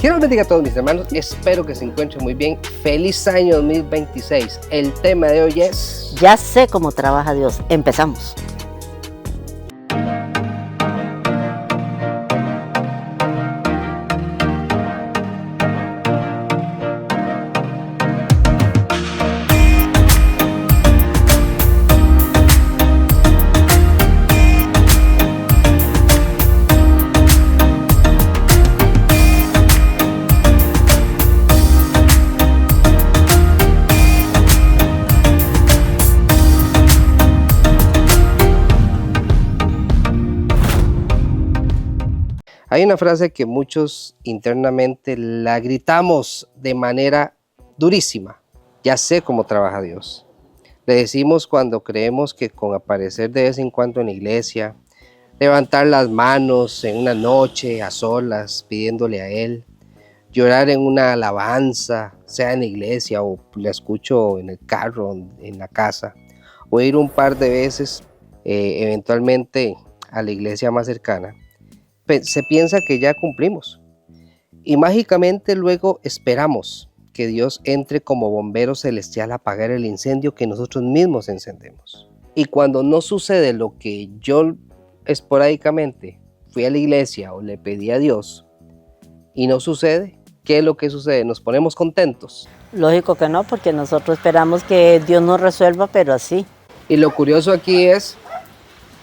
Dios los bendiga a todos mis hermanos, espero que se encuentren muy bien. Feliz año 2026. El tema de hoy es... Ya sé cómo trabaja Dios. Empezamos. Hay una frase que muchos internamente la gritamos de manera durísima. Ya sé cómo trabaja Dios. Le decimos cuando creemos que con aparecer de vez en cuando en la iglesia, levantar las manos en una noche a solas pidiéndole a Él, llorar en una alabanza, sea en la iglesia o la escucho en el carro, en la casa, o ir un par de veces eventualmente a la iglesia más cercana. Se piensa que ya cumplimos y mágicamente luego esperamos que Dios entre como bombero celestial a apagar el incendio que nosotros mismos encendemos. Y cuando no sucede lo que yo esporádicamente fui a la iglesia o le pedí a Dios y no sucede, ¿qué es lo que sucede? Nos ponemos contentos. Lógico que no, porque nosotros esperamos que Dios nos resuelva, pero así. Y lo curioso aquí es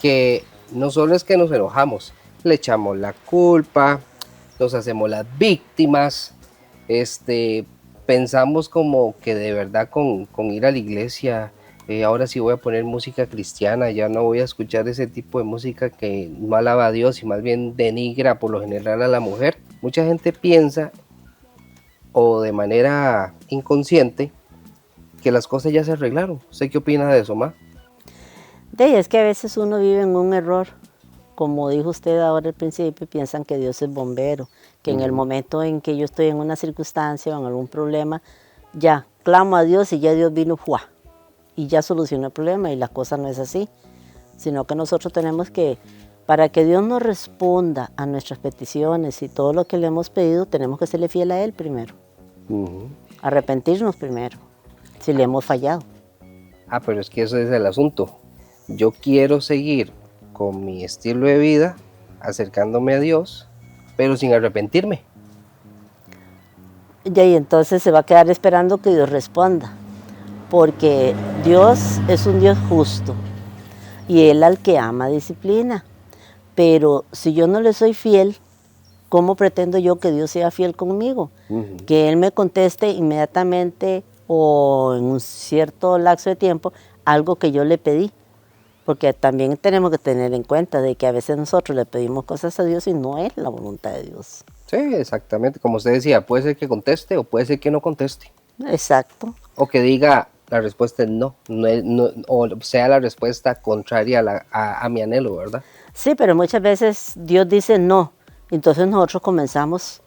que no solo es que nos enojamos, le echamos la culpa, nos hacemos las víctimas, pensamos como que de verdad con ir a la iglesia, ahora sí voy a poner música cristiana, ya no voy a escuchar ese tipo de música que no alaba a Dios y más bien denigra por lo general a la mujer. Mucha gente piensa, o de manera inconsciente, que las cosas ya se arreglaron. ¿Usted qué opina de eso, ma? Es que a veces uno vive en un error. Como dijo usted ahora al principio, piensan que Dios es bombero, que en el momento en que yo estoy en una circunstancia o en algún problema, ya clamo a Dios y ya Dios vino y ya solucionó el problema, y la cosa no es así, sino que nosotros tenemos que, para que Dios nos responda a nuestras peticiones y todo lo que le hemos pedido, tenemos que serle fiel a Él primero, arrepentirnos primero, si le hemos fallado. Pero es que eso es el asunto. Yo quiero seguir con mi estilo de vida, acercándome a Dios, pero sin arrepentirme. Y entonces se va a quedar esperando que Dios responda, porque Dios es un Dios justo, y Él al que ama disciplina. Pero si yo no le soy fiel, ¿cómo pretendo yo que Dios sea fiel conmigo? Que Él me conteste inmediatamente o en un cierto lapso de tiempo algo que yo le pedí. Porque también tenemos que tener en cuenta de que a veces nosotros le pedimos cosas a Dios y no es la voluntad de Dios. Sí, exactamente. Como usted decía, puede ser que conteste o puede ser que no conteste. Exacto. O que diga la respuesta es no, o sea la respuesta contraria a mi anhelo, ¿verdad? Sí, pero muchas veces Dios dice no. Entonces nosotros comenzamos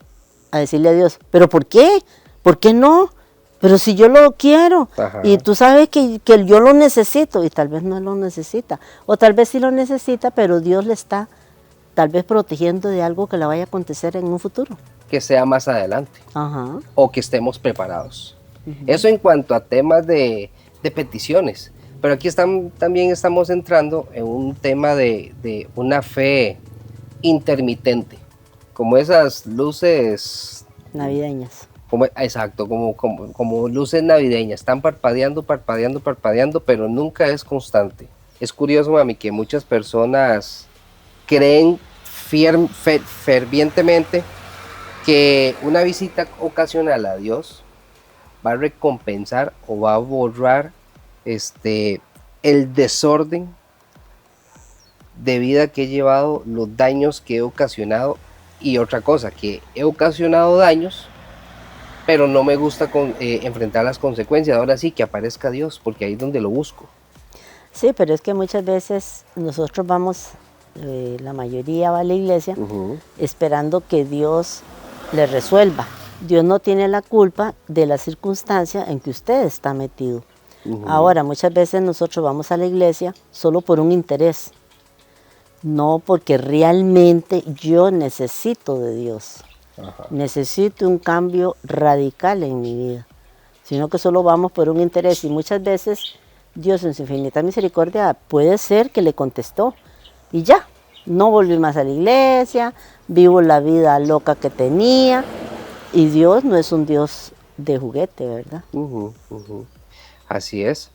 a decirle a Dios, ¿pero por qué? ¿Por qué no? Pero si yo lo quiero, y tú sabes que yo lo necesito, y tal vez no lo necesita, o tal vez sí lo necesita, pero Dios le está tal vez protegiendo de algo que le vaya a acontecer en un futuro. Que sea más adelante, o que estemos preparados. Eso en cuanto a temas de peticiones, pero aquí también estamos entrando en un tema de una fe intermitente, como esas luces navideñas. Exacto, como luces navideñas, están parpadeando, pero nunca es constante. Es curioso, mami, que muchas personas creen fervientemente que una visita ocasional a Dios va a recompensar o va a borrar el desorden de vida que he llevado, los daños que he ocasionado, y otra cosa, que he ocasionado daños, pero no me gusta enfrentar las consecuencias. Ahora sí, que aparezca Dios, porque ahí es donde lo busco. Sí, pero es que muchas veces nosotros vamos, la mayoría va a la iglesia, esperando que Dios le resuelva. Dios no tiene la culpa de la circunstancia en que usted está metido. Ahora, muchas veces nosotros vamos a la iglesia solo por un interés, no porque realmente yo necesito de Dios. Ajá. Necesito un cambio radical en mi vida, sino que solo vamos por un interés y muchas veces Dios en su infinita misericordia puede ser que le contestó y ya, no volví más a la iglesia, vivo la vida loca que tenía y Dios no es un Dios de juguete, ¿verdad? Ujú, ujú. Así es.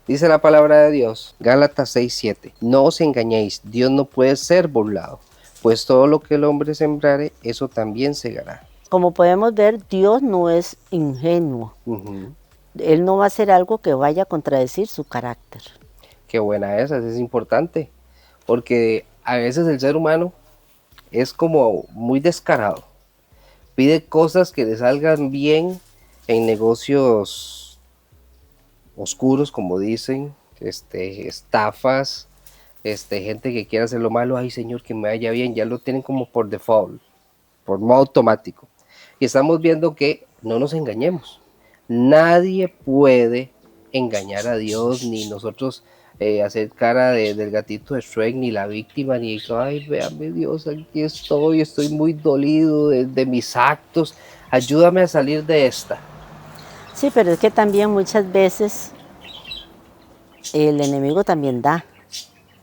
Dice la palabra de Dios, Gálatas 6:7. No os engañéis, Dios no puede ser burlado, pues todo lo que el hombre sembrare, eso también segará. Como podemos ver, Dios no es ingenuo. Ujú. Él no va a hacer algo que vaya a contradecir su carácter. Qué buena esa, es importante, porque a veces el ser humano es como muy descarado. Pide cosas que le salgan bien en negocios oscuros, como dicen, estafas, gente que quiere hacer lo malo, ay Señor, que me vaya bien, ya lo tienen como por default, por modo automático. Y estamos viendo que no nos engañemos. Nadie puede engañar a Dios, ni nosotros hacer cara del gatito de Shrek, ni la víctima, ni, ay, véame Dios, aquí estoy muy dolido de mis actos, ayúdame a salir de esta. Sí, pero es que también muchas veces el enemigo también da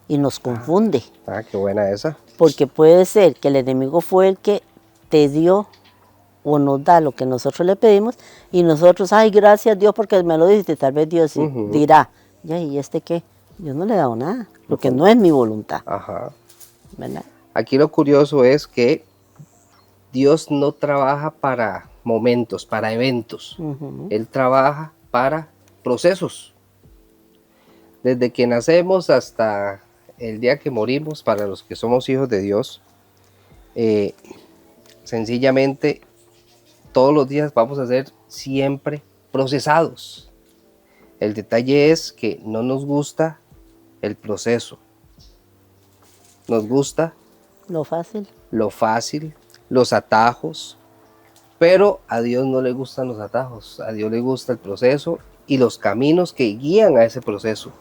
y nos confunde, Ah, qué buena esa. porque puede ser que el enemigo fue el que te dio o nos da lo que nosotros le pedimos y nosotros, ay, gracias Dios porque me lo dijiste, tal vez Dios sí dirá, ya, ¿y este qué? Yo no le he dado nada, porque no es mi voluntad, Ajá. ¿verdad? Aquí lo curioso es que Dios no trabaja para momentos, para eventos. Él trabaja para procesos. Desde que nacemos hasta el día que morimos, para los que somos hijos de Dios, sencillamente todos los días vamos a ser siempre procesados. El detalle es que no nos gusta el proceso. Nos gusta Lo fácil. lo fácil, los atajos, pero a Dios no le gustan los atajos, a Dios le gusta el proceso y los caminos que guían a ese proceso.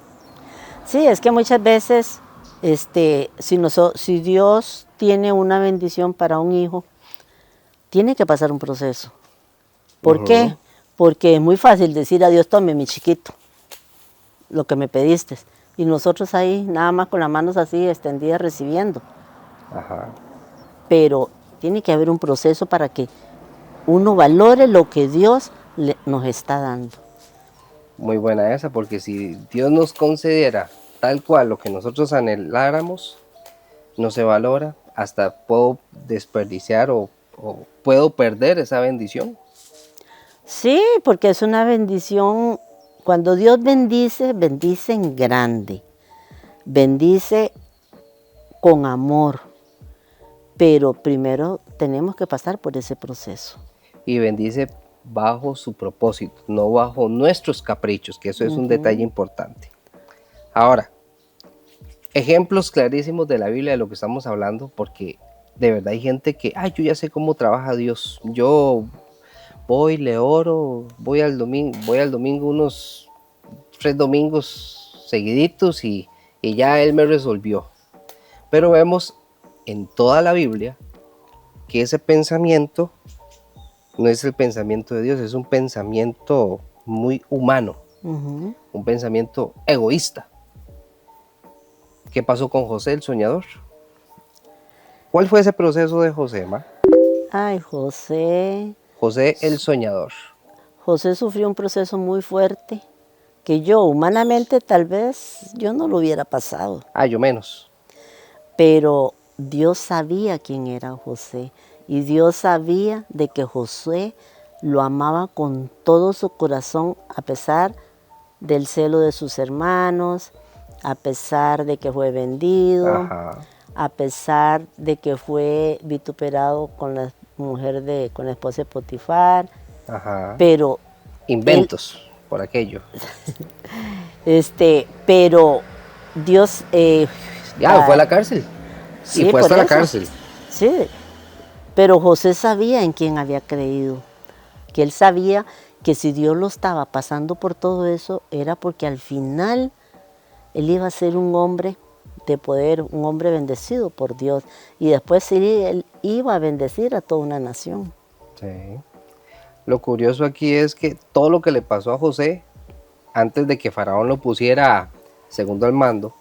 Sí, es que muchas veces, si Dios tiene una bendición para un hijo, tiene que pasar un proceso. ¿Por qué? Porque es muy fácil decir a Dios, tome mi chiquito, lo que me pediste. Y nosotros ahí nada más con las manos así extendidas recibiendo. Ajá. Pero tiene que haber un proceso para que uno valore lo que Dios nos está dando. Muy buena esa, porque si Dios nos concediera tal cual lo que nosotros anheláramos, no se valora, hasta puedo desperdiciar o puedo perder esa bendición. Sí, porque es una bendición. Cuando Dios bendice, bendice en grande. Bendice con amor. Pero primero tenemos que pasar por ese proceso. Y bendice bajo su propósito, no bajo nuestros caprichos, que eso es un detalle importante. Ahora, ejemplos clarísimos de la Biblia de lo que estamos hablando, porque de verdad hay gente que, ay, yo ya sé cómo trabaja Dios. Yo voy, le oro, voy al domingo unos 3 domingos seguiditos y ya Él me resolvió. Pero vemos en toda la Biblia que ese pensamiento no es el pensamiento de Dios, es un pensamiento muy humano, un pensamiento egoísta. ¿Qué pasó con José el soñador? ¿Cuál fue ese proceso de José, ma? Ay, José. José el soñador. José sufrió un proceso muy fuerte que yo humanamente tal vez yo no lo hubiera pasado. Ah, yo menos. Pero Dios sabía quién era José y Dios sabía de que José lo amaba con todo su corazón a pesar del celo de sus hermanos, a pesar de que fue vendido, a pesar de que fue vituperado con la mujer con la esposa de Potifar, pero inventos por aquello. Pero Dios fue a la cárcel. Sí, y fue hasta la cárcel. Sí, pero José sabía en quién había creído, que él sabía que si Dios lo estaba pasando por todo eso, era porque al final él iba a ser un hombre de poder, un hombre bendecido por Dios. Y después sí, él iba a bendecir a toda una nación. Sí. Lo curioso aquí es que todo lo que le pasó a José, antes de que Faraón lo pusiera segundo al mando,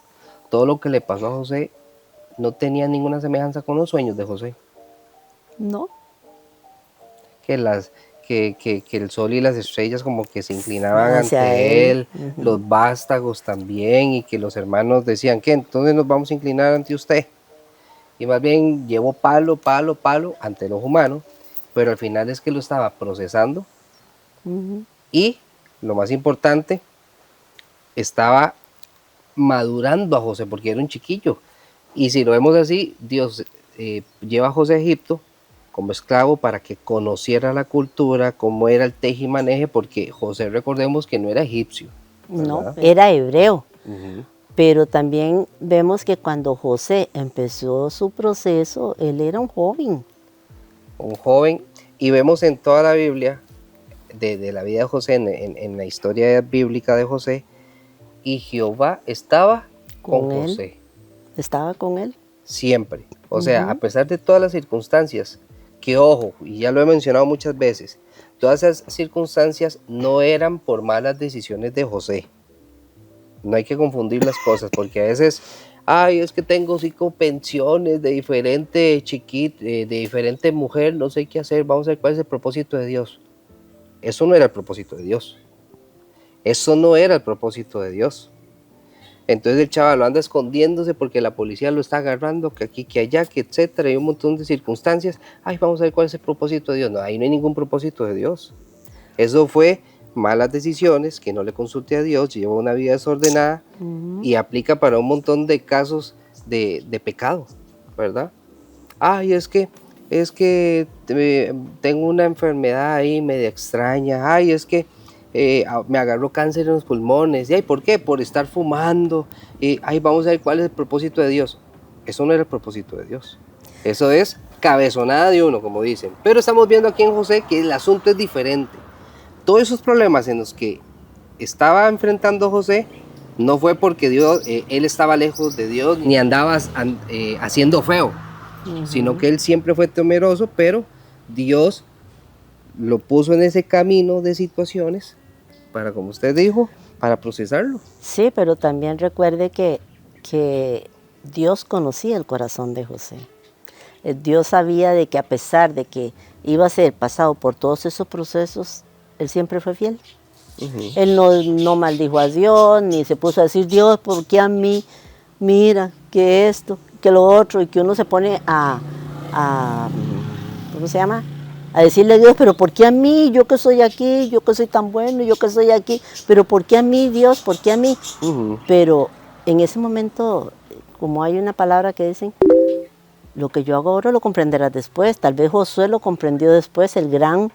todo lo que le pasó a José no tenía ninguna semejanza con los sueños de José. No, Que, las, que el sol y las estrellas como que se inclinaban hacia ante él. él, los vástagos también, y que los hermanos decían que entonces nos vamos a inclinar ante usted. Y más bien llevó palo, palo, palo ante los humanos, pero al final es que lo estaba procesando y, lo más importante, estaba madurando a José porque era un chiquillo. Y si lo vemos así, Dios lleva a José a Egipto como esclavo para que conociera la cultura, cómo era el tejimaneje, porque José, recordemos que no era egipcio, No, ¿verdad? era hebreo. Ujú. Pero también vemos que cuando José empezó su proceso, él era un joven. Un joven, y vemos en toda la Biblia, de la vida de José, en la historia bíblica de José, y Jehová estaba con Con él. José, Estaba con él. siempre. O sea, a pesar de todas las circunstancias, que ojo, y ya lo he mencionado muchas veces, todas esas circunstancias no eran por malas decisiones de José. No hay que confundir las cosas, porque a veces, ay, es que tengo 5 pensiones de diferente de diferente mujer, no sé qué hacer, vamos a ver cuál es el propósito de Dios. Eso no era el propósito de Dios. Eso no era el propósito de Dios. Entonces el chaval anda escondiéndose porque la policía lo está agarrando, que aquí, que allá, que etcétera, y un montón de circunstancias. Ay, vamos a ver cuál es el propósito de Dios. No, ahí no hay ningún propósito de Dios. Eso fue malas decisiones, que no le consulte a Dios, lleva una vida desordenada y aplica para un montón de casos de pecado, ¿verdad? Ay, es que tengo una enfermedad ahí media extraña. Ay, es que me agarró cáncer en los pulmones. ¿Y ay, por qué? Por estar fumando. Y ay, vamos a ver cuál es el propósito de Dios. Eso no era el propósito de Dios. Eso es cabezonada de uno, como dicen. Pero estamos viendo aquí en José que el asunto es diferente. Todos esos problemas en los que estaba enfrentando José no fue porque Dios, él estaba lejos de Dios ni andaba haciendo feo, sino que él siempre fue temeroso, pero Dios lo puso en ese camino de situaciones para, como usted dijo, para procesarlo. Sí, pero también recuerde que Dios conocía el corazón de José. Dios sabía de que a pesar de que iba a ser pasado por todos esos procesos, él siempre fue fiel. Él no maldijo a Dios, ni se puso a decir, Dios, ¿por qué a mí? Mira, que esto, que lo otro, y que uno se pone ¿cómo se llama? A decirle a Dios, pero ¿por qué a mí? Yo que soy aquí, yo que soy tan bueno, yo que soy aquí, pero ¿por qué a mí, Dios? ¿Por qué a mí? Pero en ese momento, como hay una palabra que dicen, lo que yo hago ahora lo comprenderás después. Tal vez Josué lo comprendió después, el gran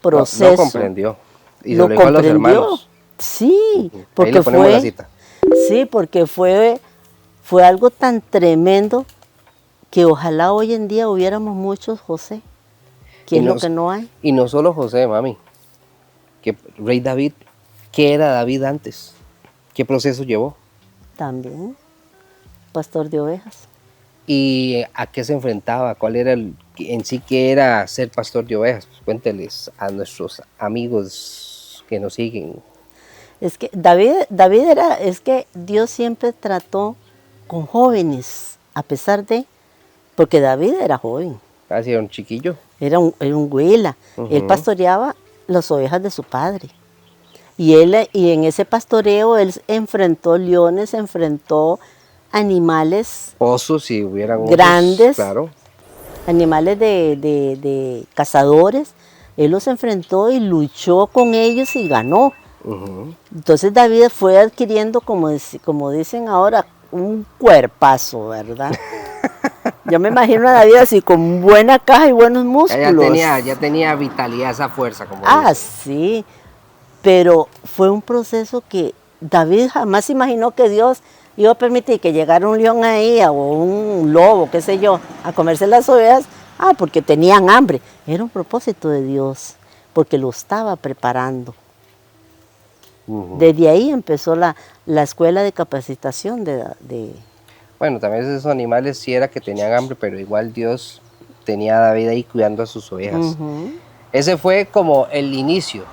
proceso. No comprendió. Y lo se lo dijo a los comprendió. hermanos. Sí, Ahí porque le ponemos la cita. sí, porque fue algo tan tremendo que ojalá hoy en día hubiéramos muchos José, que es lo que no hay. Y no solo José, mami, que Rey David, ¿qué era David antes? ¿Qué proceso llevó? También, pastor de ovejas. ¿Y a qué se enfrentaba? ¿Cuál era en sí qué era ser pastor de ovejas? Pues cuénteles a nuestros amigos que nos siguen. Es que es que Dios siempre trató con jóvenes, a pesar de, porque David era joven. Casi era un chiquillo. Era un huila. Él pastoreaba las ovejas de su padre. Y en ese pastoreo él enfrentó leones, enfrentó animales Osos, si hubieran osos, grandes, claro. Animales de cazadores. Él los enfrentó y luchó con ellos y ganó. Entonces David fue adquiriendo, como dicen ahora, un cuerpazo, ¿verdad? Yo me imagino a David así con buena caja y buenos músculos. Ya tenía vitalidad, esa fuerza, como dicen. dicen. Sí, pero fue un proceso que David jamás imaginó que Dios iba a permitir que llegara un león ahí o un lobo, qué sé yo, a comerse las ovejas, porque tenían hambre. Era un propósito de Dios, porque lo estaba preparando. Desde ahí empezó la escuela de capacitación de Bueno, también esos animales sí era que tenían hambre, pero igual Dios tenía a David ahí cuidando a sus ovejas. Ujú. Ese fue como el inicio,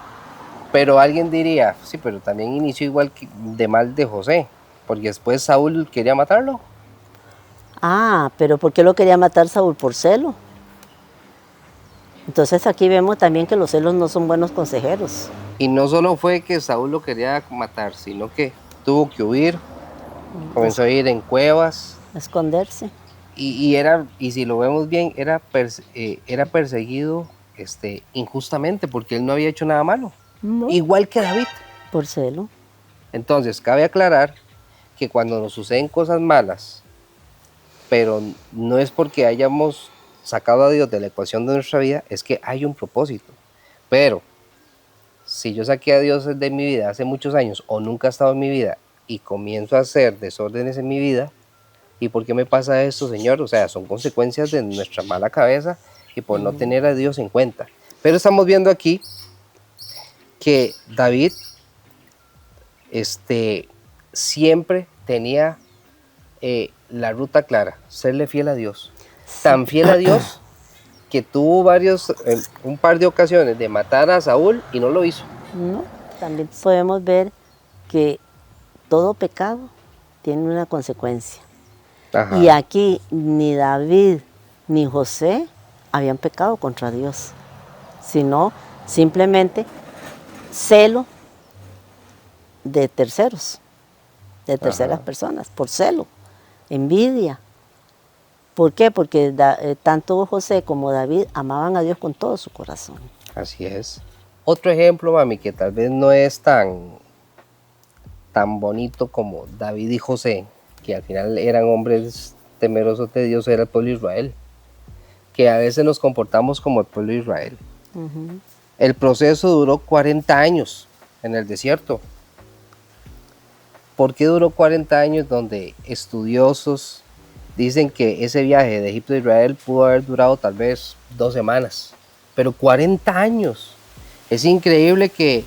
pero alguien diría, sí, pero también inició igual que de mal de José, porque después Saúl quería matarlo. Ah, pero ¿por qué lo quería matar Saúl? Por celo. Entonces aquí vemos también que los celos no son buenos consejeros. Y no solo fue que Saúl lo quería matar, sino que tuvo que huir, comenzó a ir en cuevas, Esconderse. y si lo vemos bien, era perseguido injustamente porque él no había hecho nada malo, No. igual que David. Por celo. Entonces, cabe aclarar que cuando nos suceden cosas malas, pero no es porque hayamos sacado a Dios de la ecuación de nuestra vida, es que hay un propósito. Pero si yo saqué a Dios de mi vida hace muchos años o nunca ha estado en mi vida y comienzo a hacer desórdenes en mi vida, ¿y por qué me pasa esto, Señor? O sea, son consecuencias de nuestra mala cabeza y por no tener a Dios en cuenta. Pero estamos viendo aquí que David siempre tenía la ruta clara, serle fiel a Dios. Tan fiel a Dios que tuvo un par de ocasiones de matar a Saúl y no lo hizo. No. También podemos ver que todo pecado tiene una consecuencia. Ajá. Y aquí ni David ni José habían pecado contra Dios, sino simplemente celo de terceros, de terceras personas, por celo, envidia. ¿Por qué? Porque tanto José como David amaban a Dios con todo su corazón. Así es. Otro ejemplo, mami, que tal vez no es tan bonito como David y José, que al final eran hombres temerosos de Dios, era el pueblo de Israel, que a veces nos comportamos como el pueblo de Israel. El proceso duró 40 años en el desierto. ¿Por qué duró 40 años? Donde estudiosos dicen que ese viaje de Egipto a Israel pudo haber durado tal vez 2 semanas, pero 40 años. Es increíble que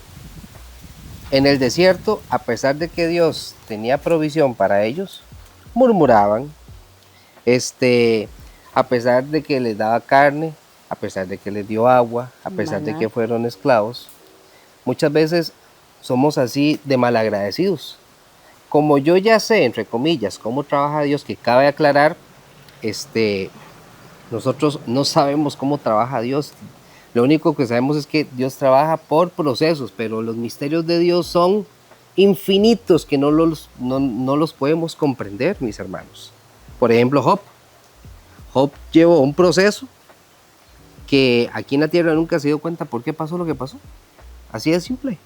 en el desierto, a pesar de que Dios tenía provisión para ellos, murmuraban, a pesar de que les daba carne, a pesar de que les dio agua, a pesar de que fueron esclavos. Muchas veces somos así de malagradecidos. Como yo ya sé, entre comillas, cómo trabaja Dios, que cabe aclarar, nosotros no sabemos cómo trabaja Dios. Lo único que sabemos es que Dios trabaja por procesos, pero los misterios de Dios son infinitos que no los podemos comprender, mis hermanos. Por ejemplo, Job. Job llevó un proceso que aquí en la tierra nunca se dio cuenta por qué pasó lo que pasó. Así de simple.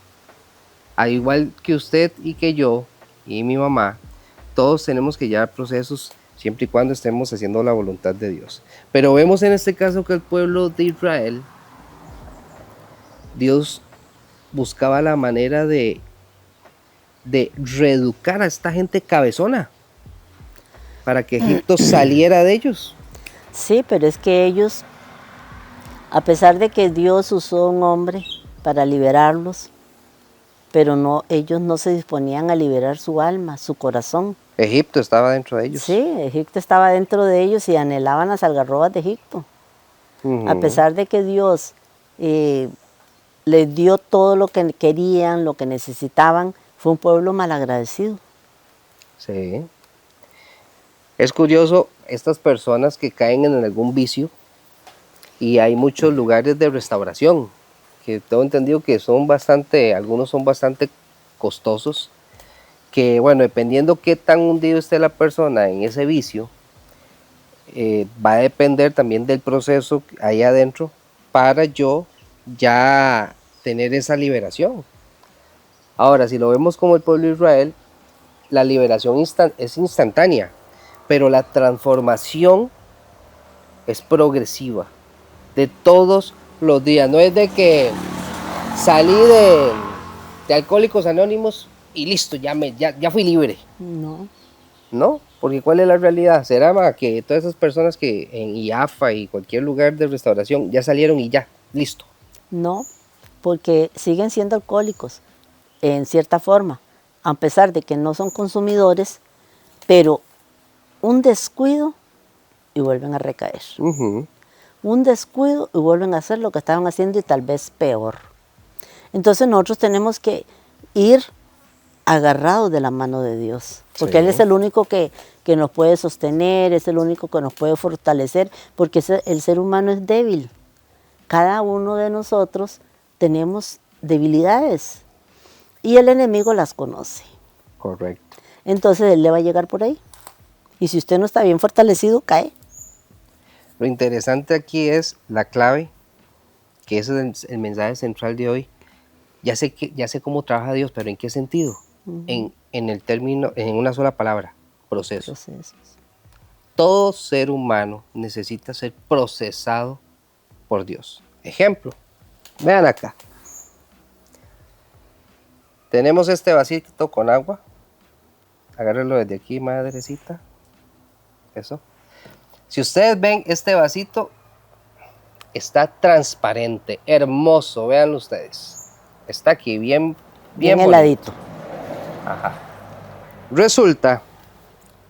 Al igual que usted y que yo y mi mamá, todos tenemos que llevar procesos siempre y cuando estemos haciendo la voluntad de Dios. Pero vemos en este caso que el pueblo de Israel, Dios buscaba la manera de reeducar a esta gente cabezona para que Egipto saliera de ellos. Sí, pero es que ellos, a pesar de que Dios usó un hombre para liberarlos, pero no, ellos no se disponían a liberar su alma, su corazón. Egipto estaba dentro de ellos. Sí, Egipto estaba dentro de ellos y anhelaban las algarrobas de Egipto. A pesar de que Dios les dio todo lo que querían, lo que necesitaban, fue un pueblo malagradecido. Sí. Es curioso, estas personas que caen en algún vicio, y hay muchos lugares de restauración, que tengo entendido que algunos son bastante costosos, que bueno, dependiendo qué tan hundido esté la persona en ese vicio, va a depender también del proceso ahí adentro para yo ya tener esa liberación. Ahora, si lo vemos como el pueblo de Israel, la liberación es instantánea, pero la transformación es progresiva, de todos los días. No es de que salí de Alcohólicos Anónimos y listo, ya fui libre. No. No, porque ¿cuál es la realidad? ¿Será que todas esas personas que en IAFA y cualquier lugar de restauración ya salieron y ya, listo? No, porque siguen siendo alcohólicos, en cierta forma, a pesar de que no son consumidores, pero un descuido y vuelven a recaer. Un descuido y vuelven a hacer lo que estaban haciendo y tal vez peor. Entonces nosotros tenemos que ir agarrados de la mano de Dios, porque Él es el único que nos puede sostener, es el único que nos puede fortalecer, porque el ser humano es débil. Cada uno de nosotros tenemos debilidades y el enemigo las conoce. Correcto. Entonces Él le va a llegar por ahí. Y si usted no está bien fortalecido, cae. Lo interesante aquí es la clave, que ese es el mensaje central de hoy. Ya sé cómo trabaja Dios, pero ¿en qué sentido? En el término, en una sola palabra, proceso. Todo ser humano necesita ser procesado por Dios. Ejemplo, vean acá. Tenemos este vasito con agua. Agárrenlo desde aquí, madrecita. Eso. Si ustedes ven, este vasito está transparente, hermoso. Véanlo ustedes. Está aquí, bien heladito. Ajá. Resulta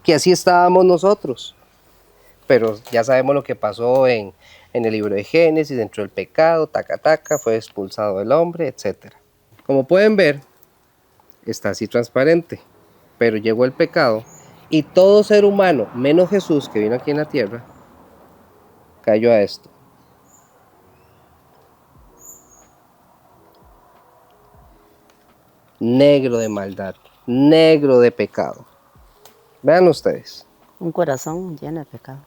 que así estábamos nosotros. Pero ya sabemos lo que pasó en el libro de Génesis, dentro del pecado, fue expulsado el hombre, etc. Como pueden ver, está así transparente. Pero llegó el pecado y todo ser humano, menos Jesús que vino aquí en la tierra, cayó a esto. Negro de maldad, negro de pecado. Vean ustedes. Un corazón lleno de pecado.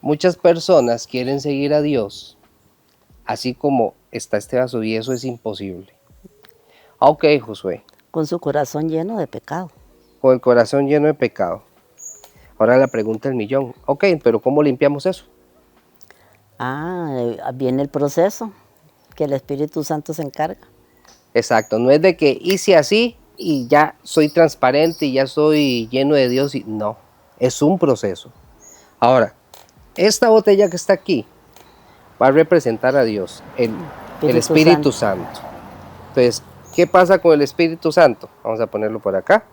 Muchas personas quieren seguir a Dios así como está este vaso y eso es imposible. Ok, Josué. Con su corazón lleno de pecado. Con el corazón lleno de pecado. Ahora la pregunta del millón. Ok, pero ¿cómo limpiamos eso? Viene el proceso que el Espíritu Santo se encarga. Exacto, no es de que hice así y ya soy transparente y ya soy lleno de Dios. No, es un proceso. Ahora, esta botella que está aquí va a representar a Dios, el Espíritu Santo. Entonces, ¿qué pasa con el Espíritu Santo? Vamos a ponerlo por acá.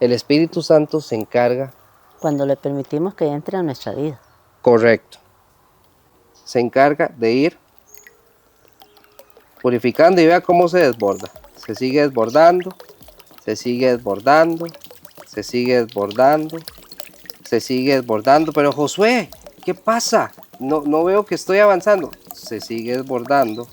El Espíritu Santo se encarga... Cuando le permitimos que entre a nuestra vida. Correcto. Se encarga de ir purificando y vea cómo se desborda. Se sigue desbordando, se sigue desbordando, se sigue desbordando, se sigue desbordando. Pero Josué, ¿qué pasa? No veo que estoy avanzando. Se sigue desbordando,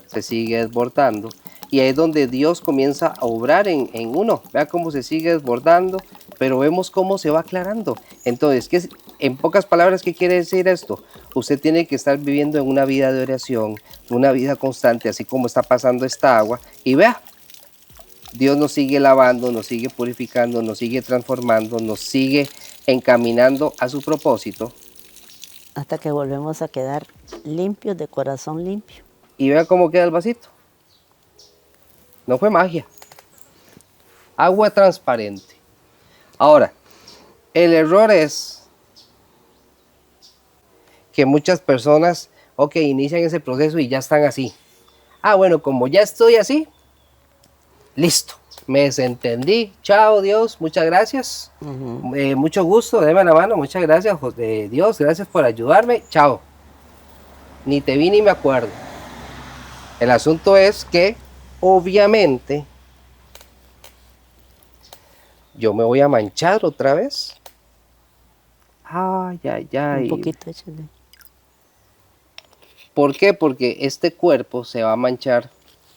se sigue desbordando. Y ahí es donde Dios comienza a obrar en uno. Vea cómo se sigue desbordando, pero vemos cómo se va aclarando. Entonces, en pocas palabras, ¿qué quiere decir esto? Usted tiene que estar viviendo en una vida de oración, una vida constante, así como está pasando esta agua. Y vea, Dios nos sigue lavando, nos sigue purificando, nos sigue transformando, nos sigue encaminando a su propósito. Hasta que volvemos a quedar limpios, de corazón limpio. Y vea cómo queda el vasito. No fue magia. Agua transparente. Ahora, el error es que muchas personas, inician ese proceso y ya están así. Bueno, como ya estoy así, listo. Me desentendí. Chao, Dios. Muchas gracias. Mucho gusto. Deme la mano. Muchas gracias, Dios. Gracias por ayudarme. Chao. Ni te vi ni me acuerdo. El asunto es que obviamente, yo me voy a manchar otra vez. Un poquito, échale. ¿Por qué? Porque este cuerpo se va a manchar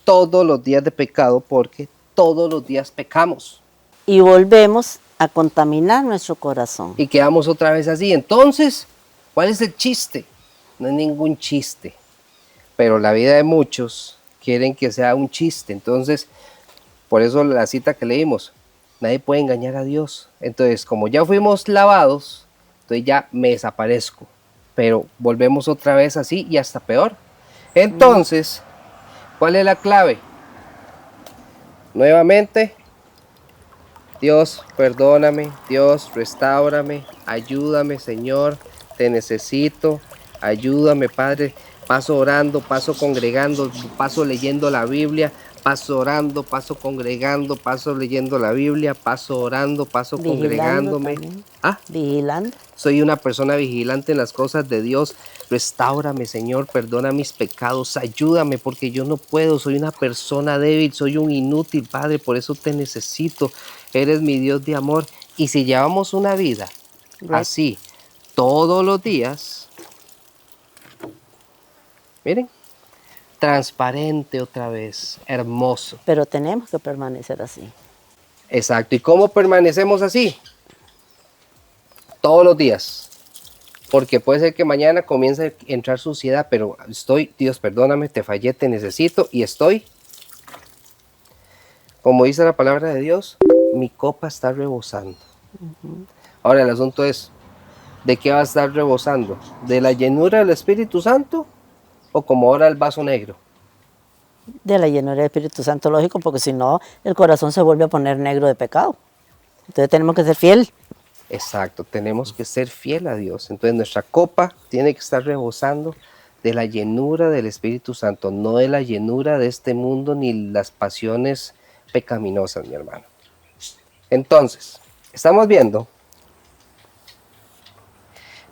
todos los días de pecado, porque todos los días pecamos. Y volvemos a contaminar nuestro corazón. Y quedamos otra vez así. Entonces, ¿cuál es el chiste? No hay ningún chiste. Pero la vida de muchos quieren que sea un chiste. Entonces, por eso la cita que leímos, nadie puede engañar a Dios. Entonces, como ya fuimos lavados, entonces ya me desaparezco. Pero volvemos otra vez así y hasta peor. Entonces, ¿cuál es la clave? Nuevamente, Dios, perdóname, Dios, restáurame, ayúdame, Señor, te necesito, ayúdame, Padre. Paso orando, paso congregando, paso leyendo la Biblia, Paso orando, paso congregando, paso leyendo la Biblia, paso orando, paso Vigilando congregándome. también. Ah, Vigilando. soy una persona vigilante en las cosas de Dios. Restáurame, Señor, perdona mis pecados, ayúdame porque yo no puedo, soy una persona débil, soy un inútil, Padre, por eso te necesito. Eres mi Dios de amor. Y si llevamos una vida así todos los días, miren, transparente otra vez, hermoso. Pero tenemos que permanecer así. Exacto. ¿Y cómo permanecemos así? Todos los días. Porque puede ser que mañana comience a entrar suciedad, pero estoy, Dios, perdóname, te fallé, te necesito y estoy, como dice la palabra de Dios, mi copa está rebosando. Ahora el asunto es, ¿de qué va a estar rebosando? ¿De la llenura del Espíritu Santo o como ahora el vaso negro? De la llenura del Espíritu Santo, lógico, porque si no, el corazón se vuelve a poner negro de pecado. Entonces tenemos que ser fiel. Exacto, tenemos que ser fiel a Dios. Entonces nuestra copa tiene que estar rebosando de la llenura del Espíritu Santo, no de la llenura de este mundo ni las pasiones pecaminosas, mi hermano. Entonces, estamos viendo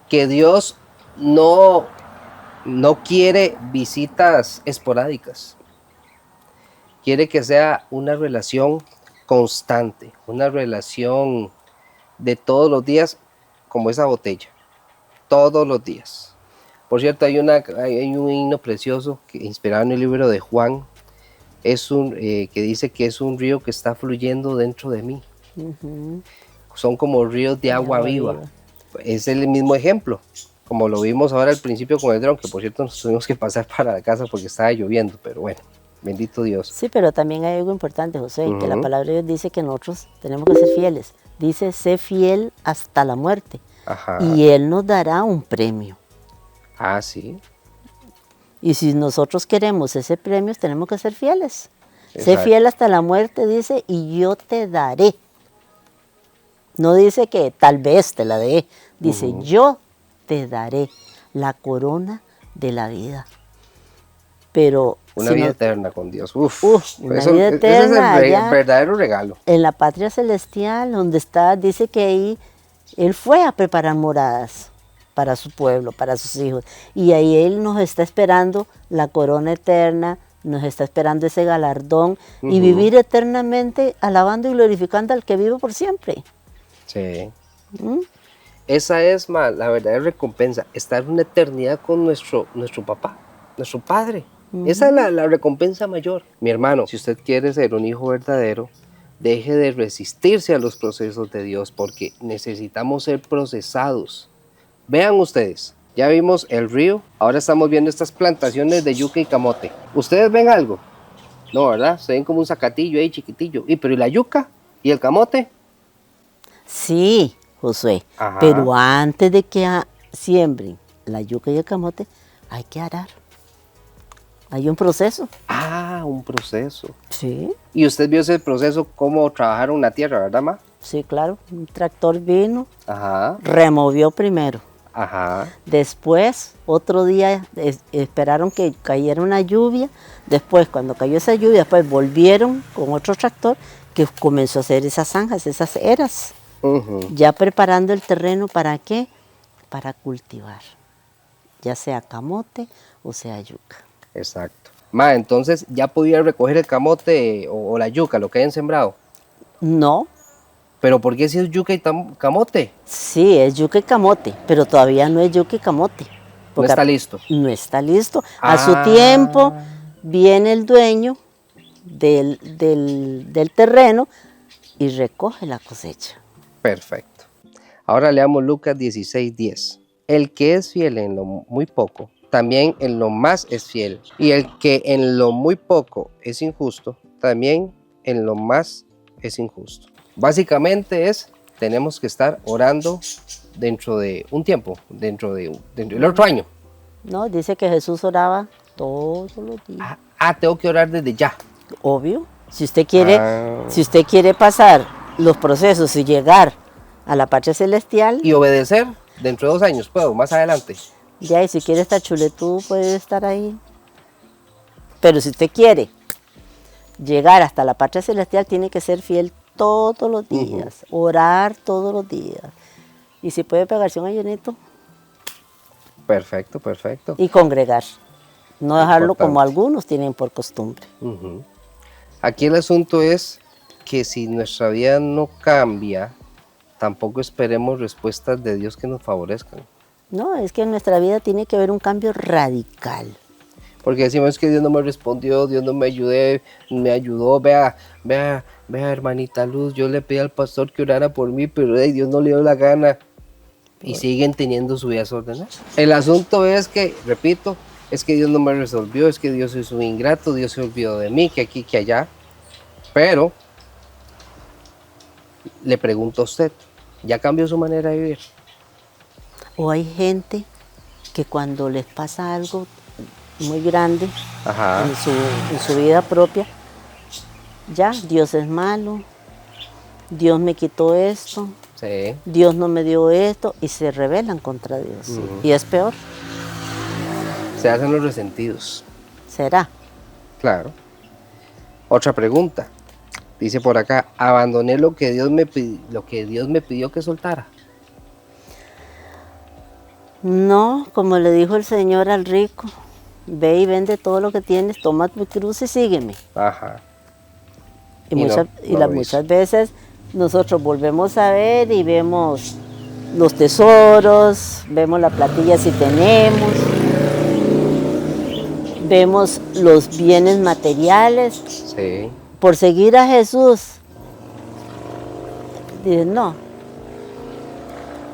que Dios no quiere visitas esporádicas. Quiere que sea una relación constante, una relación de todos los días, como esa botella, todos los días. Por cierto, hay un himno precioso inspirado en el libro de Juan, que dice que es un río que está fluyendo dentro de mí. Son como ríos de agua viva. Es el mismo ejemplo, como lo vimos ahora al principio con el dron, que por cierto nos tuvimos que pasar para la casa porque estaba lloviendo, pero bueno. Bendito Dios. Sí, pero también hay algo importante, José, que la palabra de Dios dice que nosotros tenemos que ser fieles. Dice, sé fiel hasta la muerte. Ajá. Y Él nos dará un premio. Ah, sí. Y si nosotros queremos ese premio, tenemos que ser fieles. Exacto. Sé fiel hasta la muerte, dice, y yo te daré. No dice que tal vez te la dé. Dice, yo te daré la corona de la vida. Pero una vida eterna con Dios. Una vida eterna. Ese es el verdadero regalo. En la patria celestial, donde está, dice que ahí Él fue a preparar moradas para su pueblo, para sus hijos. Y ahí Él nos está esperando la corona eterna, nos está esperando ese galardón y vivir eternamente alabando y glorificando al que vive por siempre. Sí. Esa es la verdadera recompensa, estar una eternidad con nuestro papá, nuestro padre. Esa es la recompensa mayor. Mi hermano, si usted quiere ser un hijo verdadero, deje de resistirse a los procesos de Dios porque necesitamos ser procesados. Vean ustedes, ya vimos el río, ahora estamos viendo estas plantaciones de yuca y camote. ¿Ustedes ven algo? No, ¿verdad? Se ven como un zacatillo ahí chiquitillo. ¿Pero y la yuca? ¿Y el camote? Sí, Josué, pero antes de que siembren la yuca y el camote, hay que arar. Hay un proceso. Ah, un proceso. Sí. Y usted vio ese proceso, cómo trabajaron la tierra, ¿verdad, ma? Sí, claro. Un tractor vino, Ajá. removió primero. Ajá. Después, otro día, esperaron que cayera una lluvia. Después, cuando cayó esa lluvia, después volvieron con otro tractor que comenzó a hacer esas zanjas, esas eras. Ya preparando el terreno, ¿para qué? Para cultivar. Ya sea camote o sea yuca. Exacto. Ma, entonces, ¿ya podía recoger el camote o la yuca, lo que hayan sembrado? No. ¿Pero por qué si es yuca y camote? Sí, es yuca y camote, pero todavía no es yuca y camote. No está listo. No está listo. A su tiempo viene el dueño del terreno y recoge la cosecha. Perfecto. Ahora leamos Lucas 16:10. El que es fiel en lo muy poco, también en lo más es fiel. Y el que en lo muy poco es injusto, también en lo más es injusto. Básicamente tenemos que estar orando dentro de un tiempo, dentro del otro año. No, dice que Jesús oraba todos los días. Tengo que orar desde ya. Obvio. Si usted quiere pasar los procesos y llegar a la patria celestial. Y obedecer dentro de 2 años, puedo, más adelante. Ya, y si quiere estar chuletú, puede estar ahí. Pero si usted quiere llegar hasta la patria celestial, tiene que ser fiel todos los días, orar todos los días. Y si puede pegarse un ayunito. Perfecto, perfecto. Y congregar. No dejarlo Importante. como algunos tienen por costumbre. Aquí el asunto es que si nuestra vida no cambia, tampoco esperemos respuestas de Dios que nos favorezcan. No, es que en nuestra vida tiene que haber un cambio radical. Porque decimos que Dios no me respondió, Dios no me ayudó, vea, hermanita Luz, yo le pedí al pastor que orara por mí, pero Dios no le dio la gana. Y siguen teniendo su vida desordenada. El asunto es que, repito, es que Dios no me resolvió, es que Dios es un ingrato, Dios se olvidó de mí, que aquí, que allá. Pero, le pregunto a usted, ¿ya cambió su manera de vivir? O hay gente que cuando les pasa algo muy grande Ajá. en su vida propia, ya, Dios es malo, Dios me quitó esto, Sí. Dios no me dio esto, y se rebelan contra Dios. Y es peor, Se hacen los resentidos. será. Claro. Otra pregunta. Dice por acá, abandoné lo que Dios me pidió que soltara. No, como le dijo el Señor al rico, ve y vende todo lo que tienes, toma tu cruz y sígueme. Ajá. Y, Y muchas, no, y no las lo hizo. muchas veces nosotros volvemos a ver y vemos los tesoros, vemos la platilla si tenemos, vemos los bienes materiales. Sí. Por seguir a Jesús, dices, no,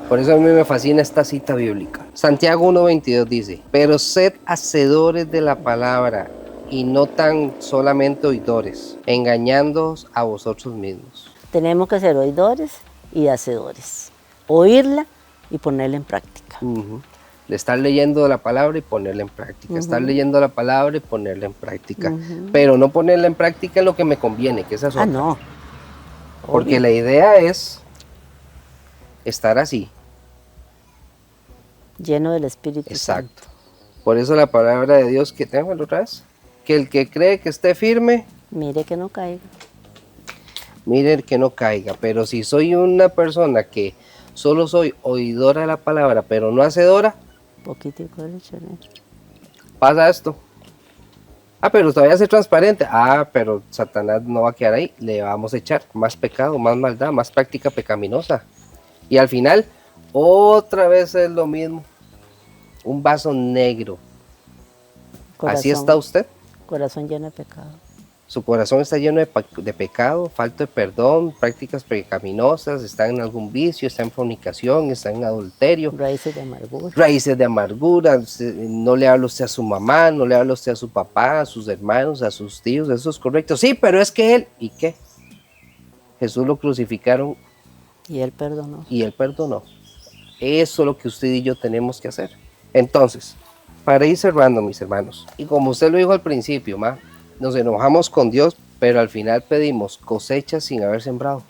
Por eso a mí me fascina esta cita bíblica. Santiago 1:22 dice, pero sed hacedores de la palabra y no tan solamente oidores, engañándoos a vosotros mismos. tenemos que ser oidores y hacedores. Oírla y ponerla en práctica. De estar leyendo la palabra y ponerla en práctica. Estar leyendo la palabra y ponerla en práctica. Pero no ponerla en práctica en lo que me conviene, que esa es otra. Ah, no. Porque Obvio. la idea es estar así. Lleno del Espíritu Exacto. Santo. Por eso la palabra de Dios que tengo otra vez, que el que cree que esté firme, Mire que no caiga. mire que no caiga. Pero si soy una persona que solo soy oidora de la palabra, pero no hacedora, Poquitico de leche. pasa esto. Ah, pero todavía es transparente. Ah, pero Satanás no va a quedar ahí. Le vamos a echar más pecado, más maldad, más práctica pecaminosa. Y al final, otra vez es lo mismo. Un vaso negro. Así está usted. Corazón lleno de pecado. Su corazón está lleno de pecado, falta de perdón, prácticas pecaminosas, está en algún vicio, está en fornicación, está en adulterio, Raíces de amargura. raíces de amargura, no le habla usted a su mamá, no le habla usted a su papá, a sus hermanos, a sus tíos, eso es correcto. Sí, pero es que él, ¿y qué? Jesús lo crucificaron Y él perdonó. y él perdonó. Eso es lo que usted y yo tenemos que hacer. Entonces, para ir cerrando, mis hermanos, y como usted lo dijo al principio, nos enojamos con Dios, pero al final pedimos cosecha sin haber sembrado.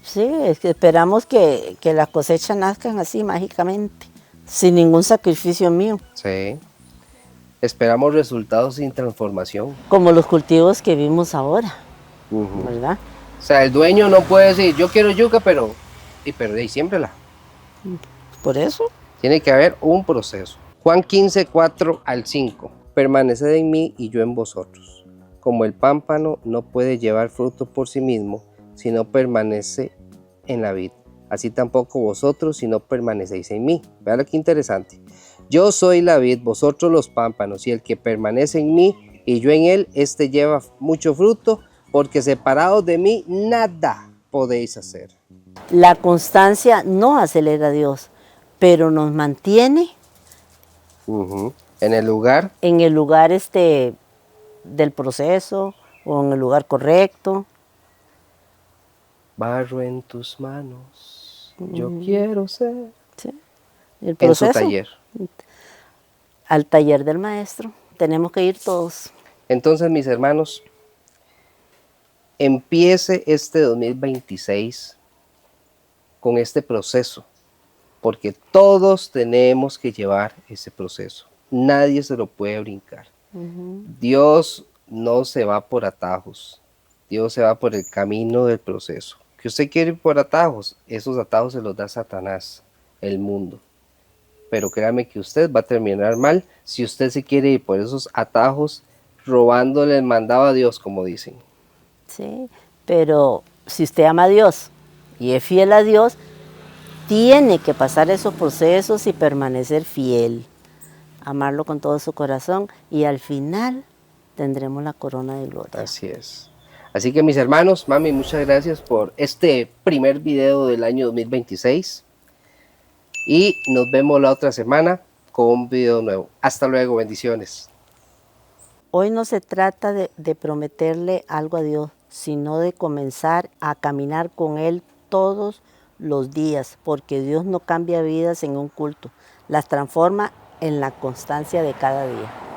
Sí, es que esperamos que las cosechas nazcan así mágicamente, sin ningún sacrificio mío. Sí. Esperamos resultados sin transformación. Como los cultivos que vimos ahora, ¿verdad? O sea, el dueño no puede decir, yo quiero yuca, pero ahí siémbrela. Por eso. Tiene que haber un proceso. Juan 15, 4 al 5. Permaneced en mí y yo en vosotros. Como el pámpano no puede llevar fruto por sí mismo, si no permanece en la vid. Así tampoco vosotros, si no permanecéis en mí. Vean qué interesante. Yo soy la vid, vosotros los pámpanos, y el que permanece en mí y yo en él, este lleva mucho fruto, porque separados de mí, nada podéis hacer. La constancia no acelera a Dios, pero nos mantiene En el lugar en el lugar del proceso o en el lugar correcto. barro en tus manos, yo quiero ser. ¿Sí? El En proceso, su taller. al taller del maestro, tenemos que ir todos. Entonces, mis hermanos, empiece este 2026 con este proceso, porque todos tenemos que llevar ese proceso. Nadie se lo puede brincar. Dios no se va por atajos. Dios se va por el camino del proceso. Que usted quiere ir por atajos, esos atajos se los da Satanás, el mundo. Pero créame que usted va a terminar mal si usted se quiere ir por esos atajos robándole el mandado a Dios, como dicen. Sí, pero si usted ama a Dios y es fiel a Dios, tiene que pasar esos procesos y permanecer fiel, amarlo con todo su corazón y al final tendremos la corona de gloria. Así es. Así que mis hermanos, mami, muchas gracias por este primer video del año 2026. Y nos vemos la otra semana con un video nuevo. Hasta luego, bendiciones. Hoy no se trata de prometerle algo a Dios, sino de comenzar a caminar con Él todos los días, porque Dios no cambia vidas en un culto, las transforma en la constancia de cada día.